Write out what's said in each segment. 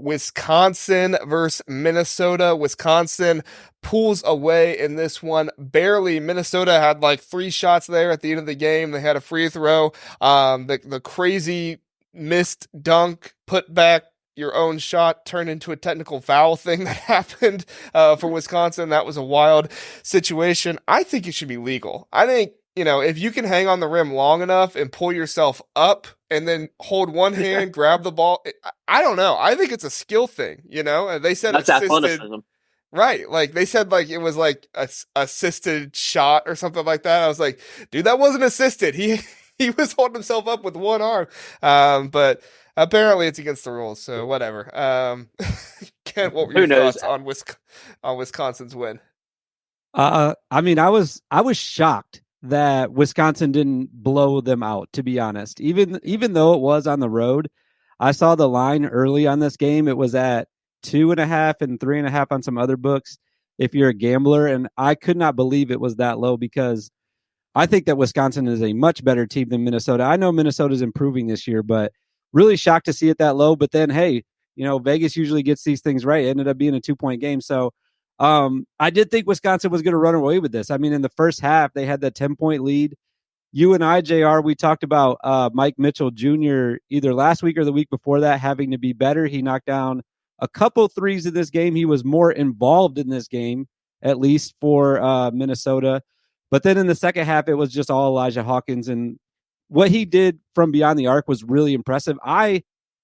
Wisconsin versus Minnesota. Wisconsin pulls away in this one barely. Minnesota had like 3 shots there at the end of the game. They had a free throw. The crazy missed dunk, put back your own shot turned into a technical foul thing that happened for Wisconsin. That was a wild situation. I think it should be legal. I think, if you can hang on the rim long enough and pull yourself up and then hold one hand, grab the ball. I don't know. I think it's a skill thing, They said That's assisted. athleticism. Right. Like they said, like it was like a assisted shot or something like that. I was like, dude, that wasn't assisted. He was holding himself up with one arm. But apparently it's against the rules. So whatever. Kent, what were your Who knows? thoughts on Wisconsin's win? I mean, I was shocked that Wisconsin didn't blow them out, to be honest. Even though it was on the road, I saw the line early on this game. It was at 2.5 and 3.5 on some other books if you're a gambler. And I could not believe it was that low because I think that Wisconsin is a much better team than Minnesota. I know Minnesota's improving this year, but really shocked to see it that low. But then, hey, Vegas usually gets these things right. It ended up being a 2-point game. So I did think Wisconsin was going to run away with this. I mean, in the first half, they had that 10-point lead. You and I, JR, we talked about Mike Mitchell Jr. either last week or the week before that having to be better. He knocked down a couple threes in this game. He was more involved in this game, at least for Minnesota. But then in the second half, it was just all Elijah Hawkins. And what he did from beyond the arc was really impressive. I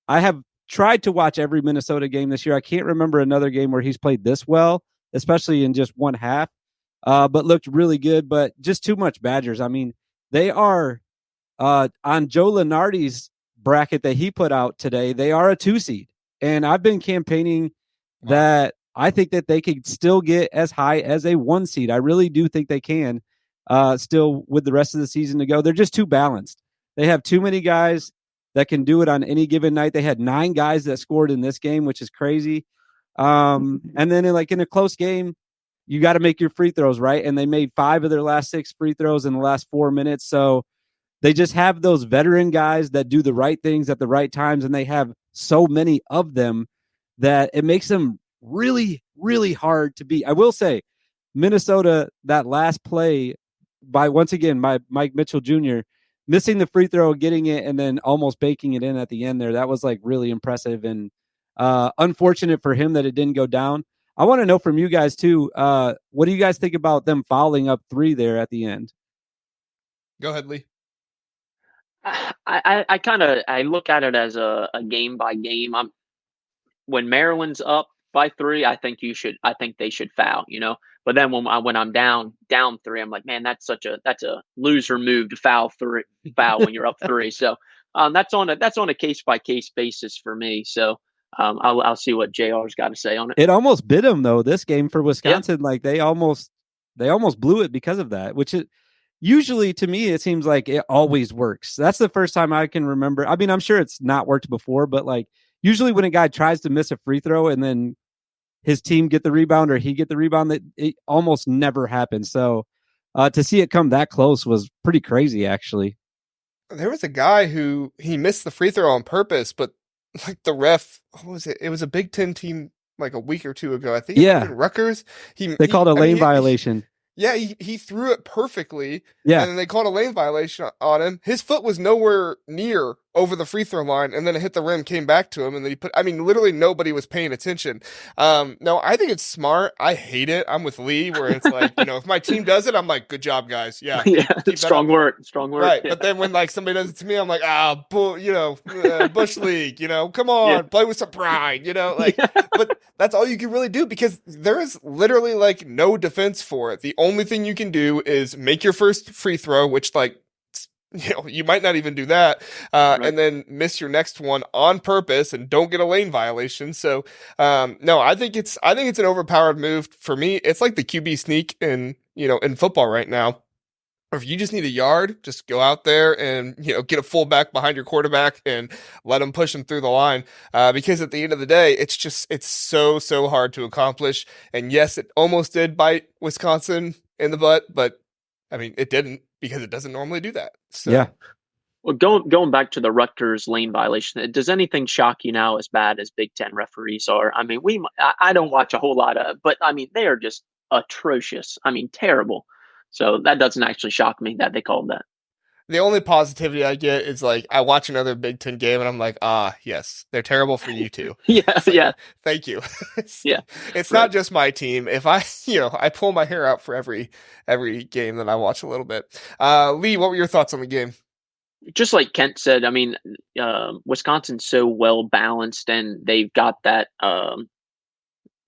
have tried to watch every Minnesota game this year. I can't remember another game where he's played this well, especially in just one half, but looked really good. But just too much Badgers. I mean, they are on Joe Lunardi's bracket that he put out today. They are a 2 seed. And I've been campaigning that I think that they could still get as high as a 1 seed. I really do think they can still with the rest of the season to go. They're just too balanced. They have too many guys that can do it on any given night. They had 9 guys that scored in this game, which is crazy. And then in a close game, you got to make your free throws, right? And they made 5 of their last 6 free throws in the last 4 minutes. So they just have those veteran guys that do the right things at the right times. And they have so many of them that it makes them really, really hard to beat. I will say Minnesota, that last play by Mike Mitchell Jr., missing the free throw, getting it, and then almost baking it in at the end there. That was like really impressive and unfortunate for him that it didn't go down. I want to know from you guys too. What do you guys think about them fouling up 3 there at the end? Go ahead, Lee. I look at it as a game by game. When Maryland's up by 3, I think they should foul, But then when I'm down 3, I'm like, man, that's a loser move to foul when you're up 3. So that's on a case by case basis for me. So I'll see what JR's got to say on it. It almost bit them though this game for Wisconsin. Yeah. Like they almost blew it because of that, which it usually to me it seems like it always works. That's the first time I can remember. I mean, I'm sure it's not worked before, but like usually when a guy tries to miss a free throw and then his team get the rebound or he get the rebound, it almost never happens. So to see it come that close was pretty crazy, actually. There was a guy who he missed the free throw on purpose, but like the ref, what was it? It was a Big Ten team like a week or 2 ago. I think Rutgers. They called a lane violation. Yeah, he threw it perfectly. Yeah. And then they called a lane violation on him. His foot was nowhere near over the free throw line, and then it hit the rim, came back to him, and then literally nobody was paying attention. No, I think it's smart. I hate it. I'm with Lee, where it's like, if my team does it, I'm like, good job, guys. Yeah. Strong work. Right. Yeah. But then when like somebody does it to me, I'm like, Bush League, come on, play with some pride, but that's all you can really do because there is literally like no defense for it. The only thing you can do is make your first free throw, which like, you might not even do that, right. And then miss your next one on purpose and don't get a lane violation. So, no, I think it's an overpowered move. For me, it's like the QB sneak in football right now. Or if you just need a yard, just go out there and, get a fullback behind your quarterback and let them push them through the line. Because at the end of the day, it's so hard to accomplish. And yes, it almost did bite Wisconsin in the butt, but I mean, it didn't because it doesn't normally do that. So. Yeah. Well, going back to the Rutgers lane violation, does anything shock you now as bad as Big Ten referees are? I mean, I don't watch a whole lot of, but I mean, they are just atrocious. I mean, terrible. So that doesn't actually shock me that they called that. The only positivity I get is like I watch another Big Ten game and I'm like, yes, they're terrible for you too. Yeah, Like, yeah, thank you. yeah. It's Right. not just my team. If I, I pull my hair out for every game that I watch a little bit. Lee, what were your thoughts on the game? Just like Kent said, I mean, Wisconsin's so well balanced, and they've got that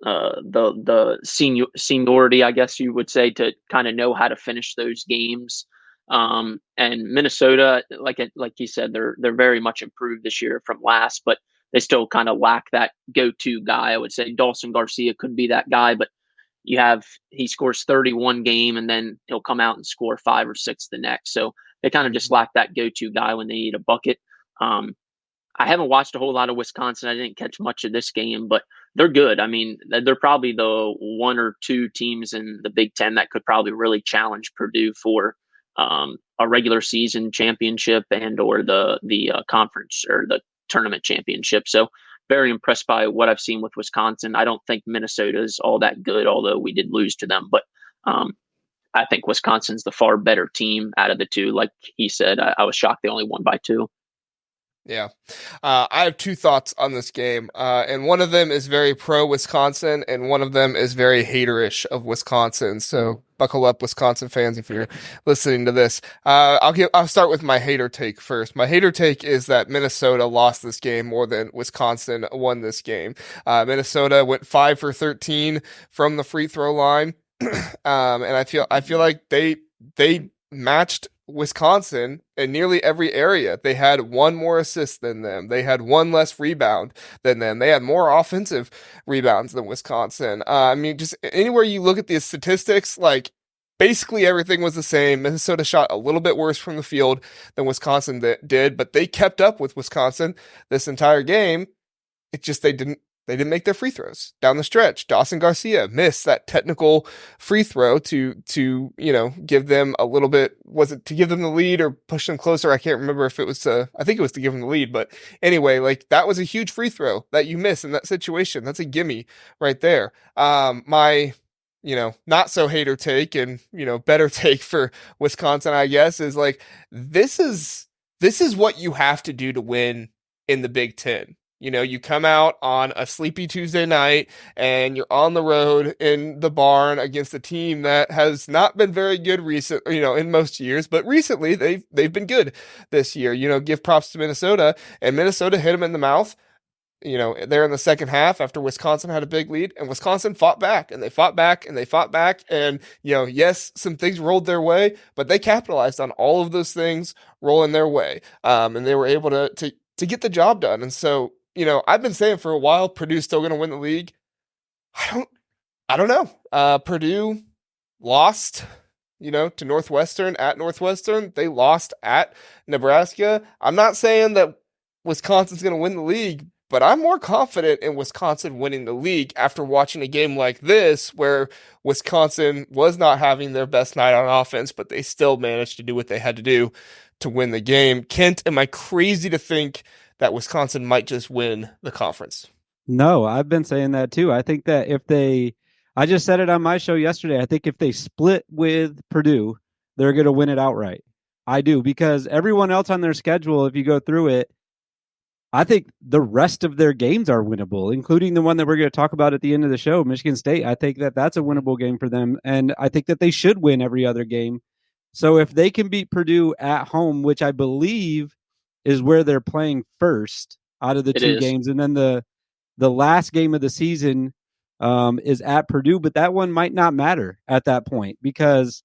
the seniority, I guess you would say, to kind of know how to finish those games. And Minnesota, like you said, they're very much improved this year from last, but they still kind of lack that go-to guy. I would say Dawson Garcia could be that guy, but he scores 31 game and then he'll come out and score 5 or 6 the next. So they kind of just lack that go-to guy when they need a bucket. I haven't watched a whole lot of Wisconsin. I didn't catch much of this game, but they're good. I mean, they're probably the one or two teams in the Big Ten that could probably really challenge Purdue for a regular season championship and or the conference or the tournament championship. So very impressed by what I've seen with Wisconsin. I don't think Minnesota is all that good, although we did lose to them. But I think Wisconsin's the far better team out of the two. Like he said, I was shocked they only won by 2. Yeah. I have 2 thoughts on this game. And one of them is very pro Wisconsin and one of them is very haterish of Wisconsin. So buckle up, Wisconsin fans, if you're listening to this. I'll start with my hater take first. My hater take is that Minnesota lost this game more than Wisconsin won this game. Minnesota went 5 for 13 from the free throw line. And I feel like they matched Wisconsin in nearly every area. They had 1 more assist than them. They had 1 less rebound than them. They had more offensive rebounds than Wisconsin. I mean, just anywhere you look at the statistics, like basically everything was the same. Minnesota shot a little bit worse from the field than Wisconsin did, but they kept up with Wisconsin this entire game. It's just they didn't make their free throws down the stretch. Dawson Garcia missed that technical free throw to give them a little bit. Was it to give them the lead or push them closer? I can't remember if it was I think it was to give them the lead. But anyway, like that was a huge free throw that you miss in that situation. That's a gimme right there. My not so hater take and, better take for Wisconsin, I guess, is like, this is what you have to do to win in the Big Ten. You come out on a sleepy Tuesday night and you're on the road in the barn against a team that has not been very good in most years, but recently they've been good this year. Give props to Minnesota, and Minnesota hit them in the mouth. They're in the second half after Wisconsin had a big lead, and Wisconsin fought back and they fought back and they fought back. And, yes, some things rolled their way, but they capitalized on all of those things rolling their way. And they were able to get the job done. And so, I've been saying for a while, Purdue's still going to win the league. I don't know. Purdue lost, to Northwestern at Northwestern. They lost at Nebraska. I'm not saying that Wisconsin's going to win the league, but I'm more confident in Wisconsin winning the league after watching a game like this where Wisconsin was not having their best night on offense, but they still managed to do what they had to do to win the game. Kent, am I crazy to think that Wisconsin might just win the conference? No, I've been saying that too. I think that I just said it on my show yesterday, I think if they split with Purdue, they're going to win it outright. I do, because everyone else on their schedule, if you go through it, I think the rest of their games are winnable, including the one that we're going to talk about at the end of the show, Michigan State. I think that that's a winnable game for them, and I think that they should win every other game. So if they can beat Purdue at home, which I believe is where they're playing first out of the two games, and then the last game of the season is at Purdue, but that one might not matter at that point, because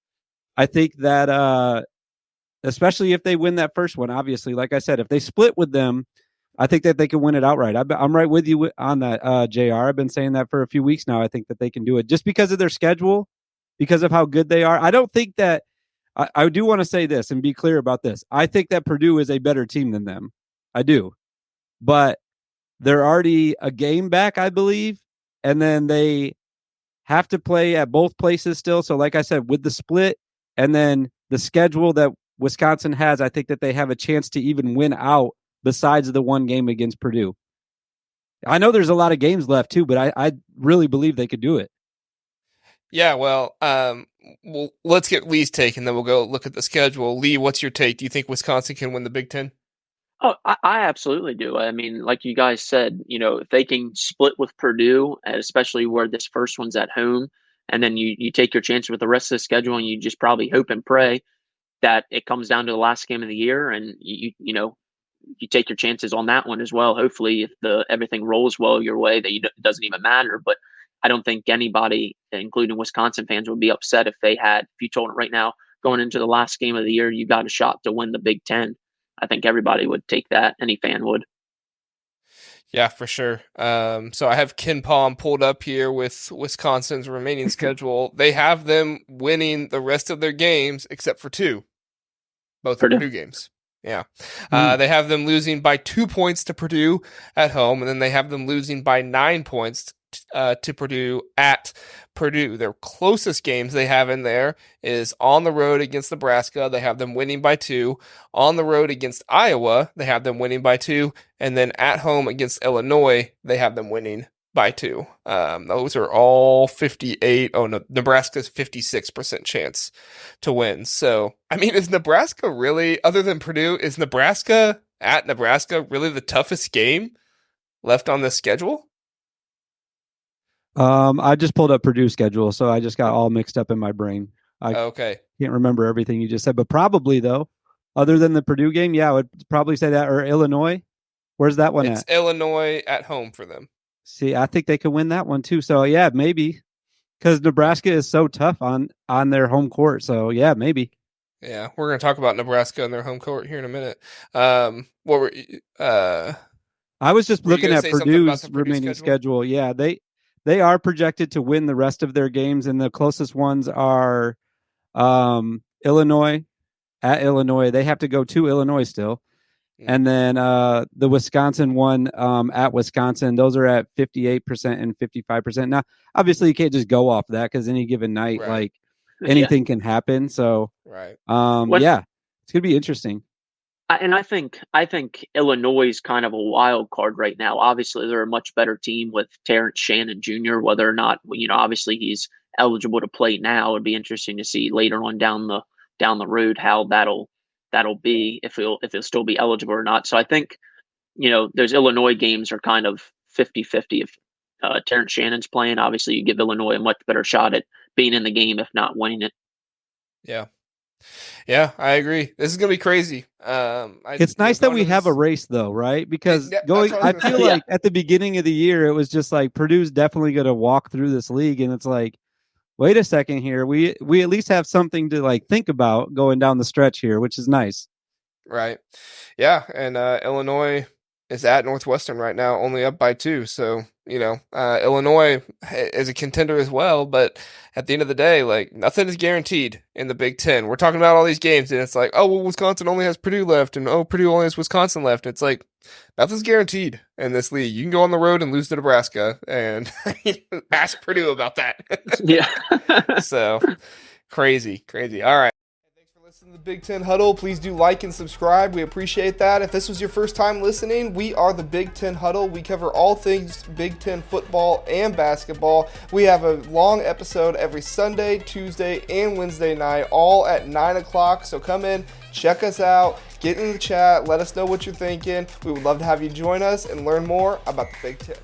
I think that especially if they win that first one, obviously, like I said, if they split with them, I think that they can win it outright. I'm right with you on that, JR. I've been saying that for a few weeks now. I think that they can do it just because of their schedule, because of how good they are. I don't think that I do want to say this and be clear about this. I think that Purdue is a better team than them. I do. But they're already a game back, I believe. And then they have to play at both places still. So like I said, with the split and then the schedule that Wisconsin has, I think that they have a chance to even win out besides the one game against Purdue. I know there's a lot of games left too, but I really believe they could do it. Yeah, well, let's get Lee's take, and then we'll go look at the schedule. Lee, what's your take? Do you think Wisconsin can win the Big Ten? Oh, I absolutely do. I mean, like you guys said, if they can split with Purdue, and especially where this first one's at home, and then you take your chance with the rest of the schedule, and you just probably hope and pray that it comes down to the last game of the year, and you take your chances on that one as well. Hopefully, if everything rolls well your way, that it doesn't even matter. But I don't think anybody, including Wisconsin fans, would be upset if you told them right now, going into the last game of the year, you got a shot to win the Big Ten. I think everybody would take that. Any fan would. Yeah, for sure. So I have KenPom pulled up here with Wisconsin's remaining schedule. They have them winning the rest of their games except for two, both Purdue games. Yeah. They have them losing by 2 points to Purdue at home, and then they have them losing by 9 points to Purdue at Purdue. Their closest games they have in there is on the road against Nebraska. They have them winning by 2. On the road against Iowa, they have them winning by 2. And then at home against Illinois, they have them winning by 2. Those are all 58. Oh, no, Nebraska's 56% chance to win. So, I mean, is Nebraska really, other than Purdue, is Nebraska at Nebraska really the toughest game left on this schedule? I just pulled up Purdue's schedule, so I just got all mixed up in my brain. I can't remember everything you just said, but probably though, other than the Purdue game, yeah, I would probably say that. Or Illinois, where's that one it's at? Illinois at home for them. See, I think they could win that one too. So yeah, maybe because Nebraska is so tough on their home court. So yeah, maybe. Yeah, we're gonna talk about Nebraska and their home court here in a minute. I was just looking at Purdue's remaining schedule. Yeah, they are projected to win the rest of their games, and the closest ones are Illinois. At Illinois, they have to go to Illinois still. And then the Wisconsin one at Wisconsin, those are at 58% and 55%. Now, obviously, you can't just go off that because any given night, like anything can happen. So, yeah, it's gonna be interesting. And I think Illinois is kind of a wild card right now. Obviously, they're a much better team with Terrence Shannon Jr. Whether or not obviously he's eligible to play now, it'd be interesting to see later on down the road how that'll be if he'll still be eligible or not. So I think those Illinois games are kind of 50-50. If Terrence Shannon's playing, obviously you give Illinois a much better shot at being in the game, if not winning it. Yeah, I agree. This is gonna be crazy. It's nice that we have a race, though, right? Because I feel like at the beginning of the year, it was just like Purdue's definitely going to walk through this league, and it's like, wait a second here, we at least have something to like think about going down the stretch here, which is nice. Right. Yeah, and Illinois is at Northwestern right now, only up by 2. So, Illinois is a contender as well. But at the end of the day, like, nothing is guaranteed in the Big Ten. We're talking about all these games, and it's like, oh, well, Wisconsin only has Purdue left, and oh, Purdue only has Wisconsin left. It's like, nothing's guaranteed in this league. You can go on the road and lose to Nebraska, and ask Purdue about that. Yeah. So, crazy. All right. Listen to the Big Ten Huddle. Please do like and subscribe. We appreciate that. If this was your first time listening, we are the Big Ten Huddle. We cover all things Big Ten football and basketball. We have a long episode every Sunday, Tuesday, and Wednesday night, all at 9 o'clock. So come in, check us out, get in the chat, let us know what you're thinking. We would love to have you join us and learn more about the Big Ten.